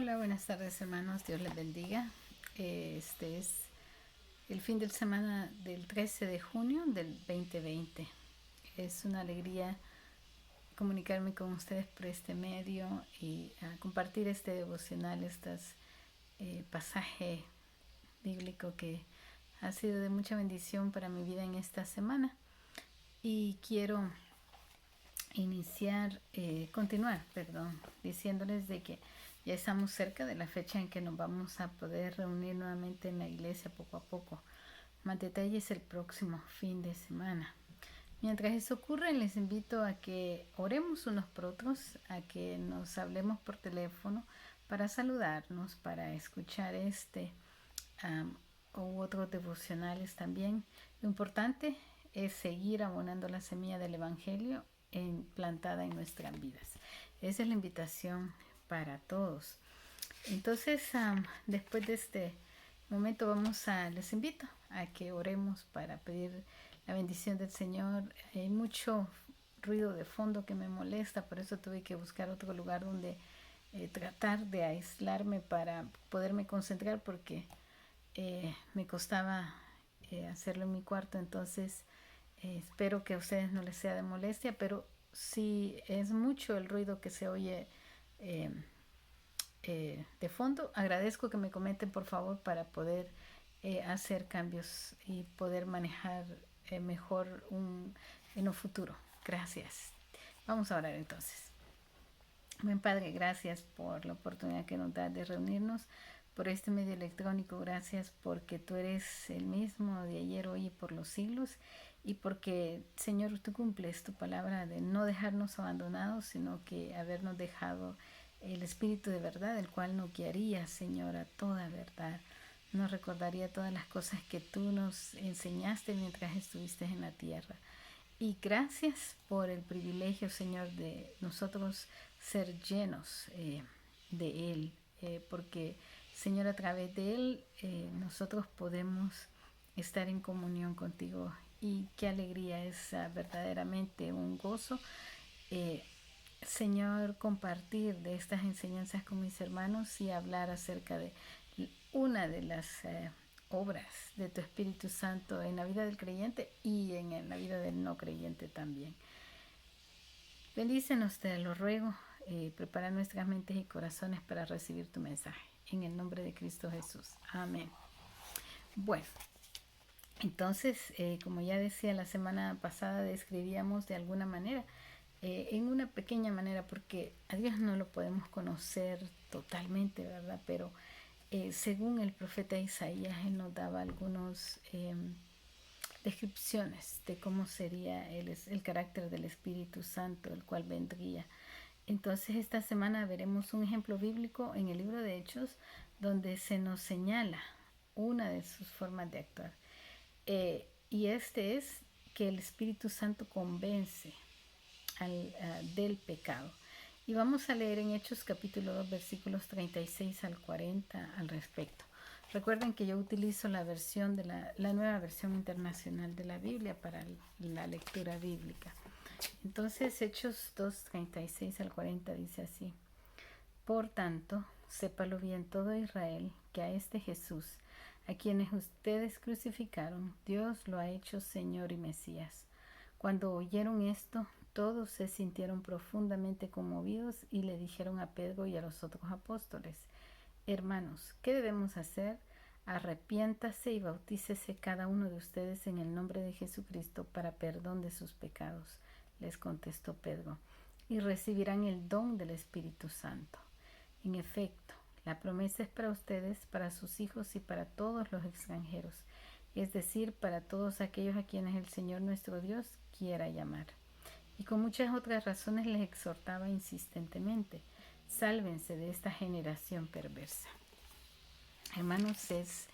Hola, buenas tardes hermanos, Dios les bendiga. Este es el fin de semana del 13 de junio del 2020. Es una alegría comunicarme con ustedes por este medio y compartir este devocional, este pasaje bíblico que ha sido de mucha bendición para mi vida en esta semana. Y quiero continuar, diciéndoles de que ya estamos cerca de la fecha en que nos vamos a poder reunir nuevamente en la iglesia poco a poco. Más detalles el próximo fin de semana. Mientras eso ocurre, les invito a que oremos unos por otros, a que nos hablemos por teléfono para saludarnos, para escuchar u otros devocionales también. Lo importante es seguir abonando la semilla del Evangelio plantada en nuestras vidas. Esa es la invitación para todos. Entonces, después de este momento les invito a que oremos para pedir la bendición del Señor. Hay mucho ruido de fondo que me molesta, por eso tuve que buscar otro lugar donde tratar de aislarme para poderme concentrar, porque me costaba hacerlo en mi cuarto. Entonces espero que a ustedes no les sea de molestia, pero si es mucho el ruido que se oye de fondo, agradezco que me comenten por favor para poder hacer cambios y poder manejar mejor en un futuro. Gracias. Vamos a orar entonces. Buen Padre, gracias por la oportunidad que nos da de reunirnos por este medio electrónico. Gracias porque tú eres el mismo de ayer, hoy y por los siglos, y porque, Señor, tú cumples tu palabra de no dejarnos abandonados, sino que habernos dejado el Espíritu de verdad, el cual nos guiaría, Señor, a toda verdad. Nos recordaría todas las cosas que tú nos enseñaste mientras estuviste en la tierra. Y gracias por el privilegio, Señor, de nosotros ser llenos de Él, porque, Señor, a través de Él nosotros podemos estar en comunión contigo. Y qué alegría, es verdaderamente un gozo, Señor, compartir de estas enseñanzas con mis hermanos y hablar acerca de una de las obras de tu Espíritu Santo en la vida del creyente y en la vida del no creyente también. Bendícenos, te lo ruego. Prepara nuestras mentes y corazones para recibir tu mensaje. En el nombre de Cristo Jesús. Amén. Bueno, entonces, como ya decía, la semana pasada describíamos de alguna manera, en una pequeña manera, porque a Dios no lo podemos conocer totalmente, ¿verdad? Pero según el profeta Isaías, él nos daba algunas descripciones de cómo sería el carácter del Espíritu Santo, el cual vendría. Entonces esta semana veremos un ejemplo bíblico en el libro de Hechos, donde se nos señala una de sus formas de actuar. Y este es que el Espíritu Santo convence del pecado. Y vamos a leer en Hechos capítulo 2 versículos 36 al 40 al respecto. Recuerden que yo utilizo la versión de la nueva versión internacional de la Biblia para la lectura bíblica. Entonces Hechos 2, 36 al 40 dice así: Por tanto, sépalo bien todo Israel, que a este Jesús, a quienes ustedes crucificaron, Dios lo ha hecho Señor y Mesías. Cuando oyeron esto, todos se sintieron profundamente conmovidos y le dijeron a Pedro y a los otros apóstoles: Hermanos, ¿qué debemos hacer? Arrepiéntase y bautícese cada uno de ustedes en el nombre de Jesucristo para perdón de sus pecados, les contestó Pedro, y recibirán el don del Espíritu Santo. En efecto, la promesa es para ustedes, para sus hijos y para todos los extranjeros, es decir, para todos aquellos a quienes el Señor nuestro Dios quiera llamar. Y con muchas otras razones les exhortaba insistentemente: sálvense de esta generación perversa. Hermanos, es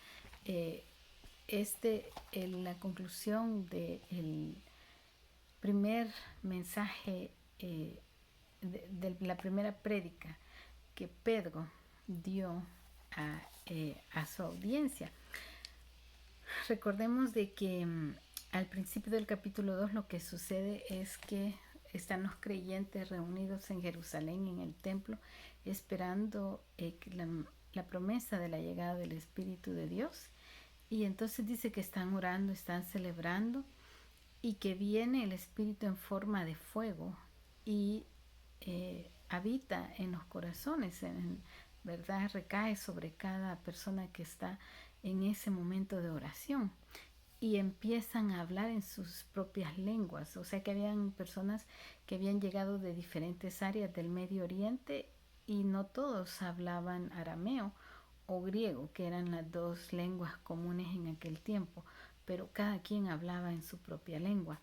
la conclusión del primer mensaje, de la primera prédica que Pedro dio a su audiencia. Recordemos de que al principio del capítulo 2 lo que sucede es que están los creyentes reunidos en Jerusalén, en el templo, esperando la promesa de la llegada del Espíritu de Dios. Y entonces dice que están orando, están celebrando y que viene el Espíritu en forma de fuego y habita en los corazones, ¿verdad? Recae sobre cada persona que está en ese momento de oración y empiezan a hablar en sus propias lenguas. O sea que habían personas que habían llegado de diferentes áreas del Medio Oriente y no todos hablaban arameo o griego, que eran las dos lenguas comunes en aquel tiempo, pero cada quien hablaba en su propia lengua.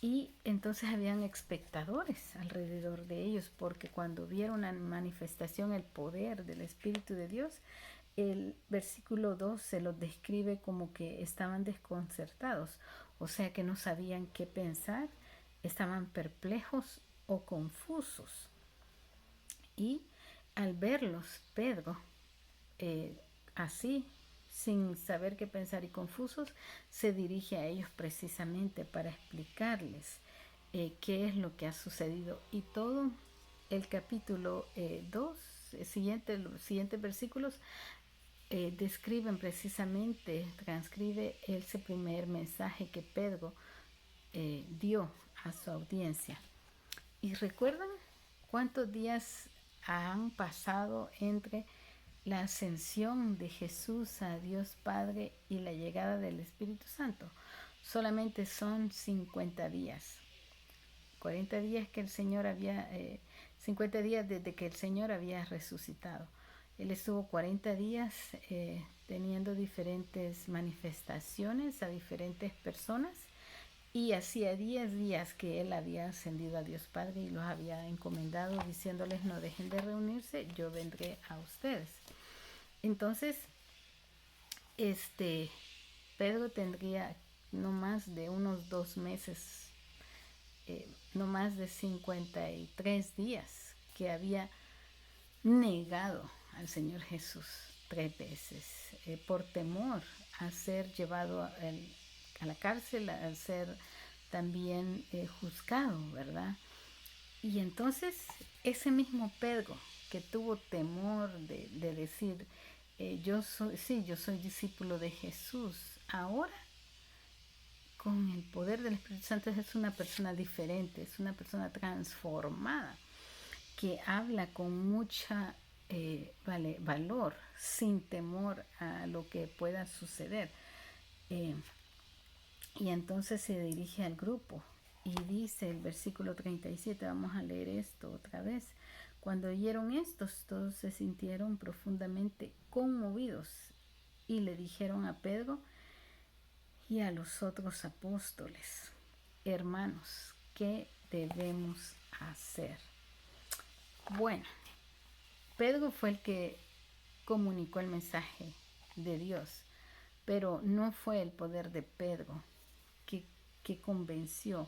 Y entonces habían espectadores alrededor de ellos, porque cuando vieron la manifestación, el poder del Espíritu de Dios, el versículo 2 se los describe como que estaban desconcertados, o sea que no sabían qué pensar, estaban perplejos o confusos. Y al verlos, Pedro, así, sin saber qué pensar y confusos, se dirige a ellos precisamente para explicarles qué es lo que ha sucedido. Y todo el capítulo 2, los siguientes versículos, describen precisamente, transcribe ese primer mensaje que Pedro dio a su audiencia. ¿Y recuerdan cuántos días han pasado entre la ascensión de Jesús a Dios Padre y la llegada del Espíritu Santo? Solamente son 50 días. 40 días que el Señor había, 50 días desde que el Señor había resucitado. Él estuvo 40 días teniendo diferentes manifestaciones a diferentes personas y hacía 10 días que él había ascendido a Dios Padre y los había encomendado diciéndoles no dejen de reunirse, yo vendré a ustedes. Entonces, Pedro tendría no más de unos 2 meses, no más de 53 días que había negado al Señor Jesús 3 veces por temor a ser llevado a la cárcel, a ser también juzgado, ¿verdad? Y entonces ese mismo Pedro que tuvo temor de decir, yo soy discípulo de Jesús, ahora con el poder del Espíritu Santo es una persona diferente, es una persona transformada, que habla con mucha valor, sin temor a lo que pueda suceder. Y entonces se dirige al grupo y dice el versículo 37, vamos a leer esto otra vez. Cuando oyeron estos, todos se sintieron profundamente conmovidos y le dijeron a Pedro y a los otros apóstoles, hermanos, ¿qué debemos hacer? Bueno, Pedro fue el que comunicó el mensaje de Dios, pero no fue el poder de Pedro que convenció,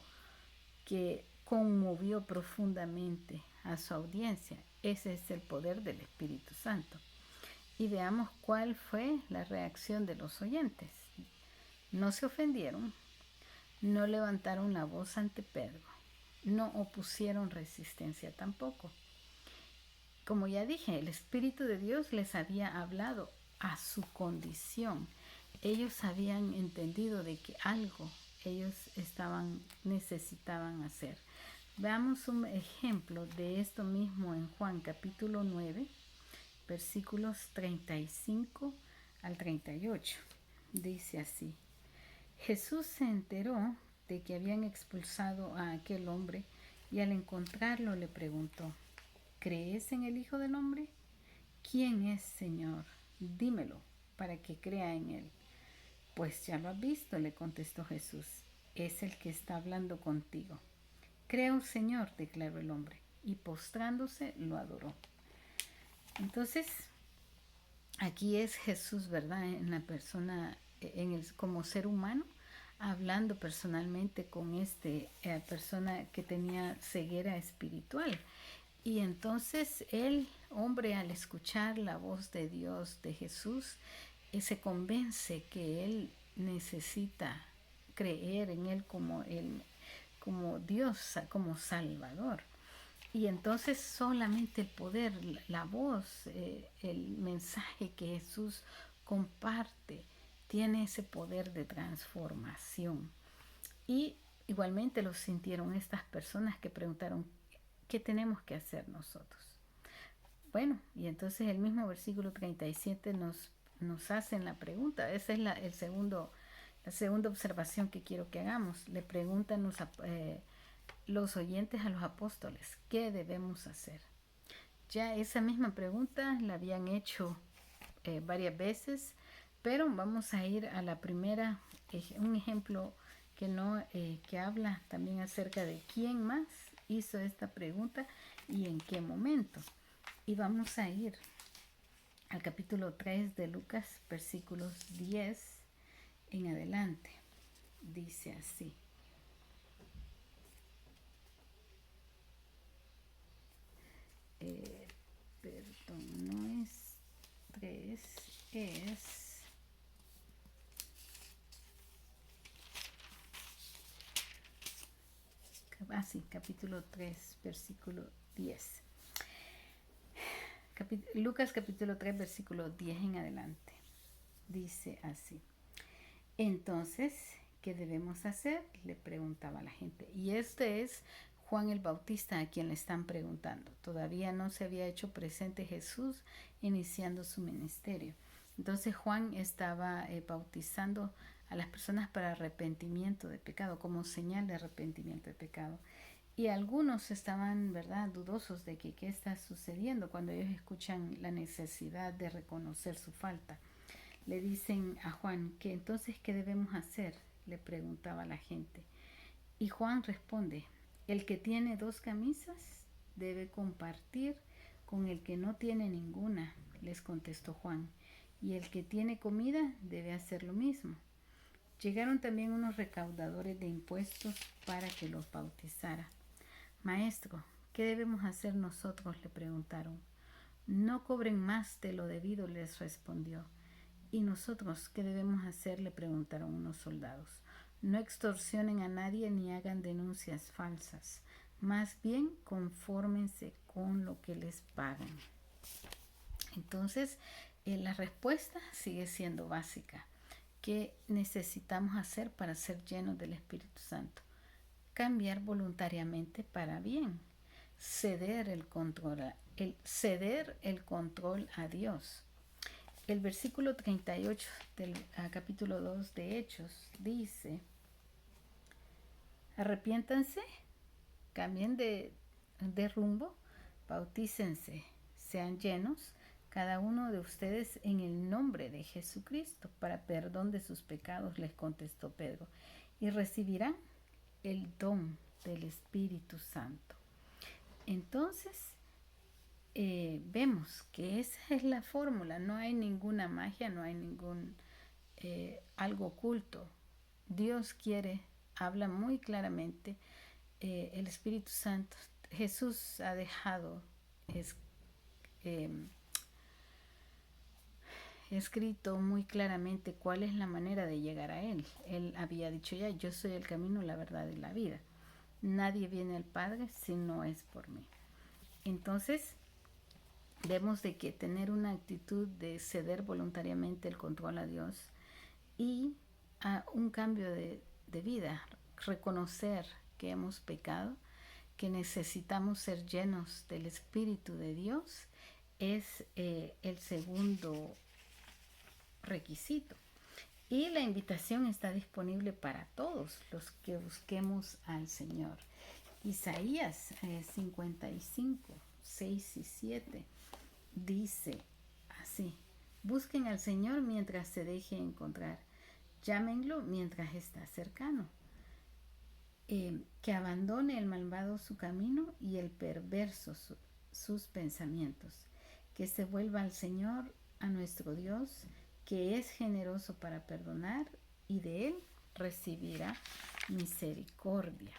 que conmovió profundamente a su audiencia. Ese es el poder del Espíritu Santo. Y veamos cuál fue la reacción de los oyentes. No se ofendieron, no levantaron la voz ante Pedro, no opusieron resistencia tampoco. Como ya dije, el Espíritu de Dios les había hablado a su condición. Ellos habían entendido de que algo ellos necesitaban hacer. Veamos un ejemplo de esto mismo en Juan capítulo 9, versículos 35 al 38. Dice así: Jesús se enteró de que habían expulsado a aquel hombre y al encontrarlo le preguntó, ¿crees en el Hijo del Hombre? ¿Quién es, Señor? Dímelo para que crea en él. Pues ya lo has visto, le contestó Jesús. Es el que está hablando contigo. Creo, Señor, declaró el hombre, y postrándose lo adoró. Entonces, aquí es Jesús, ¿verdad? En la persona, como ser humano, hablando personalmente con persona que tenía ceguera espiritual. Y entonces el hombre, al escuchar la voz de Dios, de Jesús, se convence que él necesita creer en él como Dios, como Salvador. Y entonces solamente el poder, la voz, el mensaje que Jesús comparte, tiene ese poder de transformación. Y igualmente lo sintieron estas personas que preguntaron, ¿qué tenemos que hacer nosotros? Bueno, y entonces el mismo versículo 37 nos hacen la pregunta. Esa es la segunda observación que quiero que hagamos. Le preguntan los oyentes a los apóstoles, ¿qué debemos hacer? Ya esa misma pregunta la habían hecho varias veces, pero vamos a ir a la primera, un ejemplo que no que habla también acerca de quién más hizo esta pregunta y en qué momento. Y vamos a ir al capítulo 3 de Lucas, versículos 10 en adelante. Dice así. Perdón, no es 3, es... sí, capítulo 3, versículo 10. Lucas capítulo 3, versículo 10 en adelante. Dice así. Entonces, ¿qué debemos hacer? Le preguntaba la gente. Y este es Juan el Bautista a quien le están preguntando. Todavía no se había hecho presente Jesús iniciando su ministerio. Entonces Juan estaba bautizando a las personas para arrepentimiento de pecado, como señal de arrepentimiento de pecado. Y algunos estaban, ¿verdad?, dudosos de que qué está sucediendo cuando ellos escuchan la necesidad de reconocer su falta. Le dicen a Juan que entonces ¿qué debemos hacer? Le preguntaba la gente. Y Juan responde, el que tiene 2 camisas debe compartir con el que no tiene ninguna, les contestó Juan. Y el que tiene comida debe hacer lo mismo. Llegaron también unos recaudadores de impuestos para que los bautizara. Maestro, ¿qué debemos hacer nosotros? Le preguntaron. No cobren más de lo debido, les respondió. ¿Y nosotros qué debemos hacer? Le preguntaron unos soldados. No extorsionen a nadie ni hagan denuncias falsas. Más bien, confórmense con lo que les pagan. Entonces, la respuesta sigue siendo básica. ¿Qué necesitamos hacer para ser llenos del Espíritu Santo? Cambiar voluntariamente para bien. Ceder el control a Dios. El versículo 38 del capítulo 2 de Hechos dice, arrepiéntanse, cambien de rumbo, bautícense, sean llenos, cada uno de ustedes en el nombre de Jesucristo, para perdón de sus pecados, les contestó Pedro, y recibirán el don del Espíritu Santo. Entonces, vemos que esa es la fórmula, no hay ninguna magia, no hay ningún algo oculto. Dios habla muy claramente, el Espíritu Santo, Jesús ha dejado escrito muy claramente cuál es la manera de llegar a Él. Él había dicho ya, yo soy el camino, la verdad y la vida. Nadie viene al Padre si no es por mí. Entonces, debemos de que tener una actitud de ceder voluntariamente el control a Dios y a un cambio de vida, reconocer que hemos pecado, que necesitamos ser llenos del Espíritu de Dios, es el segundo requisito. Y la invitación está disponible para todos los que busquemos al Señor. Isaías 55, 6 y 7 dice así: busquen al Señor mientras se deje encontrar, llámenlo mientras está cercano. Que abandone el malvado su camino y el perverso sus pensamientos, que se vuelva al Señor, a nuestro Dios, que es generoso para perdonar, y de Él recibirá misericordia.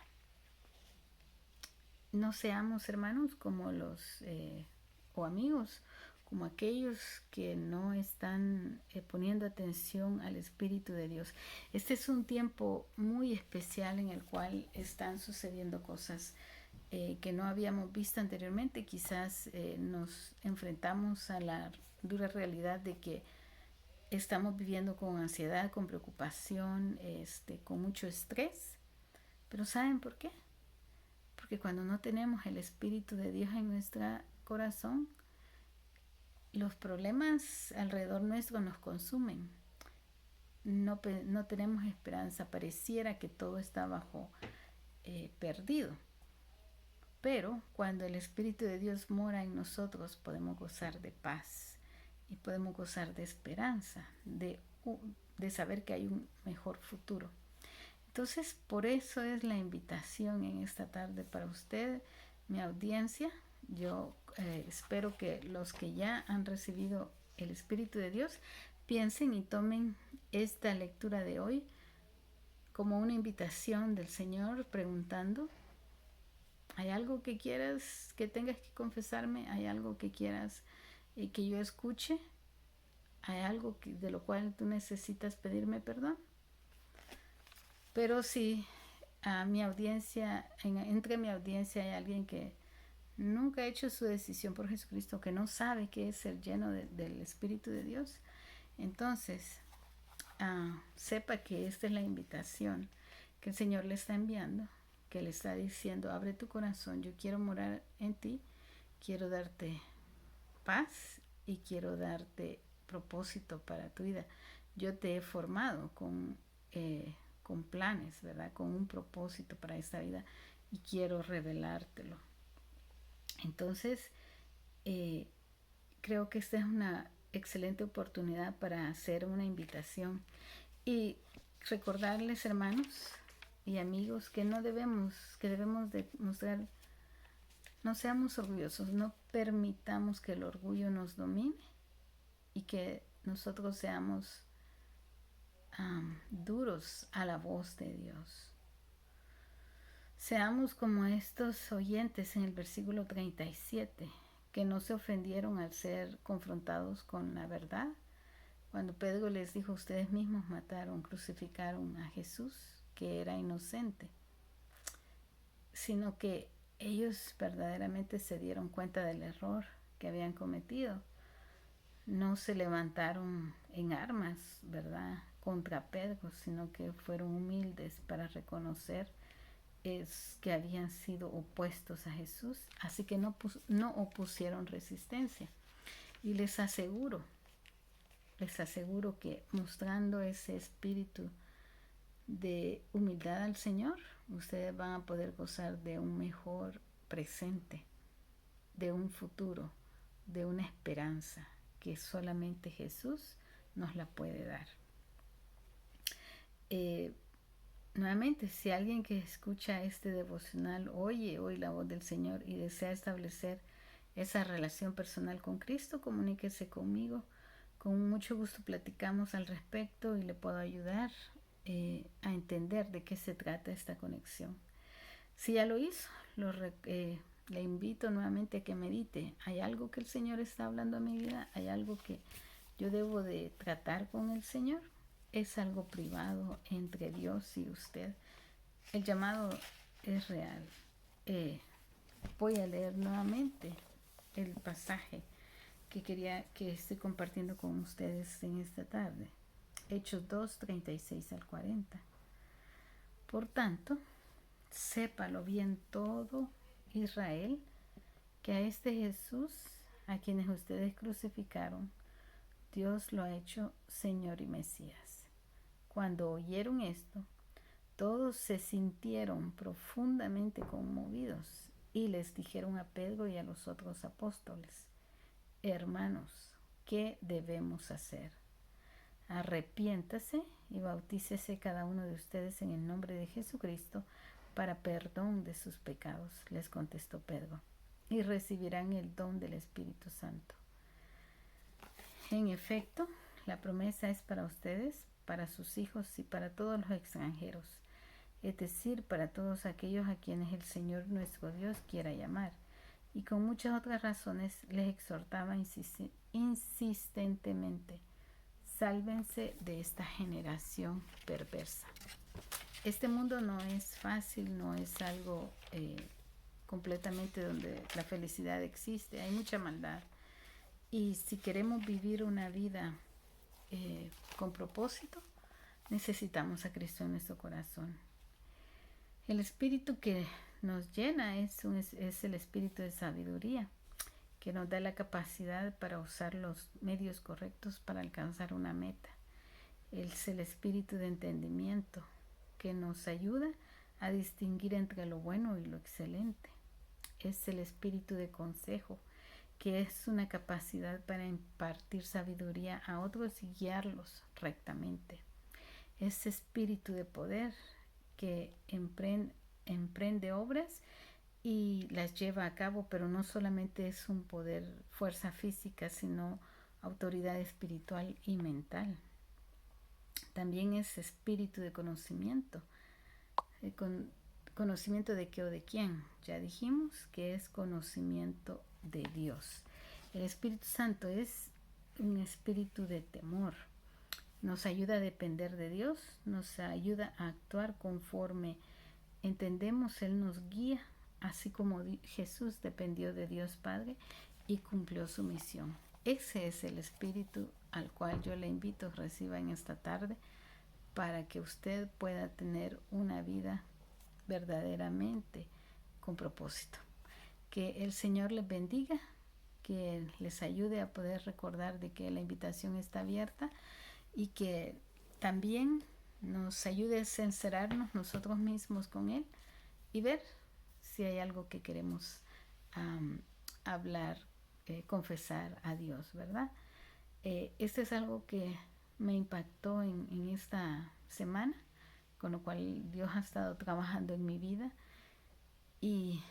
No seamos, hermanos, como o amigos, como aquellos que no están poniendo atención al Espíritu de Dios. Este es un tiempo muy especial en el cual están sucediendo cosas que no habíamos visto anteriormente. Quizás nos enfrentamos a la dura realidad de que estamos viviendo con ansiedad, con preocupación, con mucho estrés. Pero ¿saben por qué? Porque cuando no tenemos el Espíritu de Dios en nuestro corazón, los problemas alrededor nuestro nos consumen. No tenemos esperanza. Pareciera que todo está perdido. Pero cuando el Espíritu de Dios mora en nosotros, podemos gozar de paz y podemos gozar de esperanza, de saber que hay un mejor futuro. Entonces, por eso es la invitación en esta tarde para usted, mi audiencia. Yo espero que los que ya han recibido el Espíritu de Dios piensen y tomen esta lectura de hoy como una invitación del Señor, preguntando: ¿hay algo que quieras que tengas que confesarme? ¿Hay algo que quieras que yo escuche? ¿Hay algo de lo cual tú necesitas pedirme perdón? Pero si a mi audiencia, entre mi audiencia hay alguien que nunca ha hecho su decisión por Jesucristo, que no sabe qué es ser lleno del Espíritu de Dios, entonces sepa que esta es la invitación que el Señor le está enviando, que le está diciendo: abre tu corazón, yo quiero morar en ti, quiero darte paz y quiero darte propósito para tu vida. Yo te he formado con planes, ¿verdad? Con un propósito para esta vida y quiero revelártelo. Entonces, creo que esta es una excelente oportunidad para hacer una invitación y recordarles, hermanos y amigos, que debemos de mostrar, no seamos orgullosos, no permitamos que el orgullo nos domine y que nosotros seamos duros a la voz de Dios. Seamos como estos oyentes en el versículo 37, que no se ofendieron al ser confrontados con la verdad. Cuando Pedro les dijo: ustedes mismos crucificaron a Jesús, que era inocente, sino que ellos verdaderamente se dieron cuenta del error que habían cometido. No se levantaron en armas, ¿verdad?, contra Pedro, sino que fueron humildes para reconocer que habían sido opuestos a Jesús, así que no opusieron resistencia. Y les aseguro que mostrando ese espíritu de humildad al Señor, ustedes van a poder gozar de un mejor presente, de un futuro, de una esperanza que solamente Jesús nos la puede dar. Nuevamente, si alguien que escucha este devocional oye hoy la voz del Señor y desea establecer esa relación personal con Cristo, comuníquese conmigo. Con mucho gusto platicamos al respecto y le puedo ayudar a entender de qué se trata esta conexión. Si ya lo hizo, le invito nuevamente a que medite. ¿Hay algo que el Señor está hablando a mi vida? ¿Hay algo que yo debo de tratar con el Señor? Es algo privado entre Dios y usted. El llamado es real. Voy a leer nuevamente el pasaje que estoy compartiendo con ustedes en esta tarde. Hechos 2, 36 al 40. Por tanto, sépalo bien todo Israel, que a este Jesús, a quienes ustedes crucificaron, Dios lo ha hecho Señor y Mesías. Cuando oyeron esto, todos se sintieron profundamente conmovidos y les dijeron a Pedro y a los otros apóstoles: hermanos, ¿qué debemos hacer? Arrepiéntase y bautícese cada uno de ustedes en el nombre de Jesucristo para perdón de sus pecados, les contestó Pedro, y recibirán el don del Espíritu Santo. En efecto, la promesa es para ustedes, para sus hijos y para todos los extranjeros, es decir, para todos aquellos a quienes el Señor nuestro Dios quiera llamar. Y con muchas otras razones les exhortaba insistentemente: sálvense de esta generación perversa. Este mundo no es fácil, no es algo completamente donde la felicidad existe. Hay mucha maldad. Y si queremos vivir una vida con propósito, necesitamos a Cristo en nuestro corazón. El espíritu que nos llena es el espíritu de sabiduría, que nos da la capacidad para usar los medios correctos para alcanzar una meta. Es el espíritu de entendimiento, que nos ayuda a distinguir entre lo bueno y lo excelente. Es el espíritu de consejo, que es una capacidad para impartir sabiduría a otros y guiarlos rectamente. Es espíritu de poder, que emprende obras y las lleva a cabo, pero no solamente es un poder, fuerza física, sino autoridad espiritual y mental. También es espíritu de conocimiento. ¿Conocimiento de qué o de quién? Ya dijimos que es conocimiento de Dios. El Espíritu Santo es un espíritu de temor. Nos ayuda a depender de Dios, nos ayuda a actuar conforme entendemos. Él nos guía, así como Jesús dependió de Dios Padre y cumplió su misión. Ese es el espíritu al cual yo le invito a reciba en esta tarde, para que usted pueda tener una vida verdaderamente con propósito. Que el Señor les bendiga, que les ayude a poder recordar de que la invitación está abierta, y que también nos ayude a sincerarnos nosotros mismos con Él y ver si hay algo que queremos hablar, confesar a Dios, ¿verdad? Esto es algo que me impactó en esta semana, con lo cual Dios ha estado trabajando en mi vida, y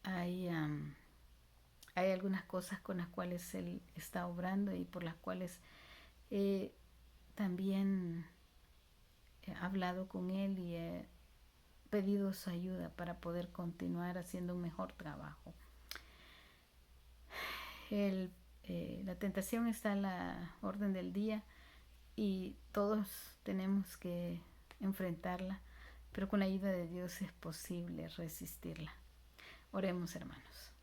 hay algunas cosas con las cuales Él está obrando y por las cuales también he hablado con Él y he pedido su ayuda para poder continuar haciendo un mejor trabajo. La tentación está a la orden del día y todos tenemos que enfrentarla, pero con la ayuda de Dios es posible resistirla. Oremos, hermanos.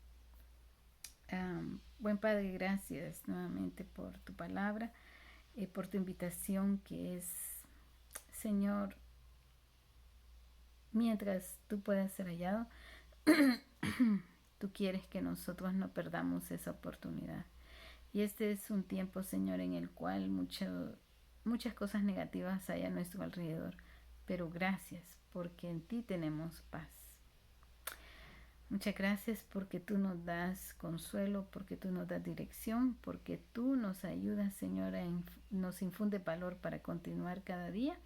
Buen Padre, gracias nuevamente por tu palabra y por tu invitación, que es, Señor, mientras tú puedas ser hallado, tú quieres que nosotros no perdamos esa oportunidad. Y este es un tiempo, Señor, en el cual muchas cosas negativas hay a nuestro alrededor, pero gracias porque en ti tenemos paz. Muchas gracias porque tú nos das consuelo, porque tú nos das dirección, porque tú nos ayudas, Señor, nos infunde valor para continuar cada día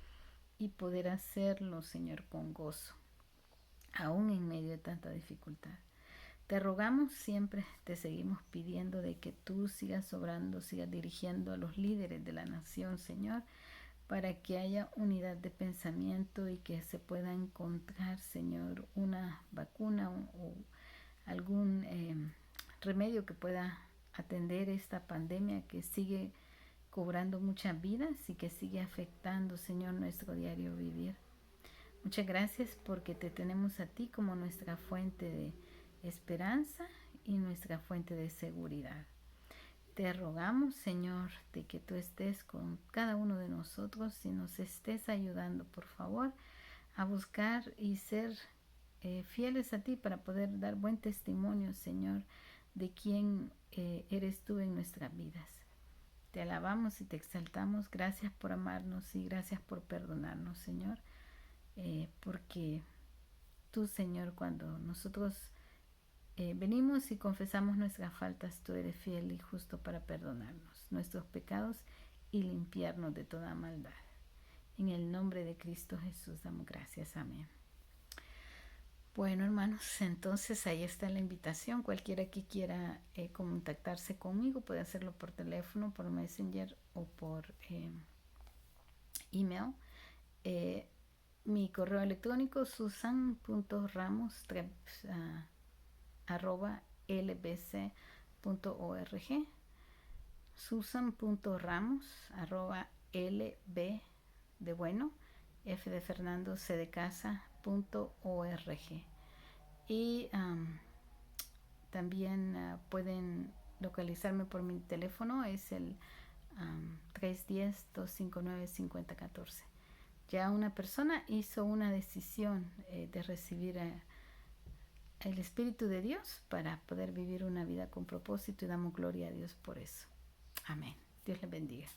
y poder hacerlo, Señor, con gozo, aún en medio de tanta dificultad. Te rogamos, siempre te seguimos pidiendo de que tú sigas obrando, sigas dirigiendo a los líderes de la nación, Señor, para que haya unidad de pensamiento y que se pueda encontrar, Señor, una vacuna o algún remedio que pueda atender esta pandemia que sigue cobrando muchas vidas y que sigue afectando, Señor, nuestro diario vivir. Muchas gracias porque te tenemos a ti como nuestra fuente de esperanza y nuestra fuente de seguridad. Te rogamos, Señor, de que tú estés con cada uno de nosotros y nos estés ayudando, por favor, a buscar y ser fieles a ti para poder dar buen testimonio, Señor, de quién eres tú en nuestras vidas. Te alabamos y te exaltamos. Gracias por amarnos y gracias por perdonarnos, Señor, porque tú, Señor, cuando nosotros venimos y confesamos nuestras faltas, tú eres fiel y justo para perdonarnos nuestros pecados y limpiarnos de toda maldad. En el nombre de Cristo Jesús damos gracias. Amén. Bueno, hermanos, entonces ahí está la invitación. Cualquiera que quiera contactarse conmigo puede hacerlo por teléfono, por Messenger o por email. Mi correo electrónico susan.ramos@lbc.org, susan.ramos@lb de bueno, F de Fernando, C de casa.org. Y También pueden localizarme por mi teléfono, es el 310-259-5014. Ya una persona hizo una decisión de recibir el Espíritu de Dios para poder vivir una vida con propósito y damos gloria a Dios por eso. Amén. Dios les bendiga.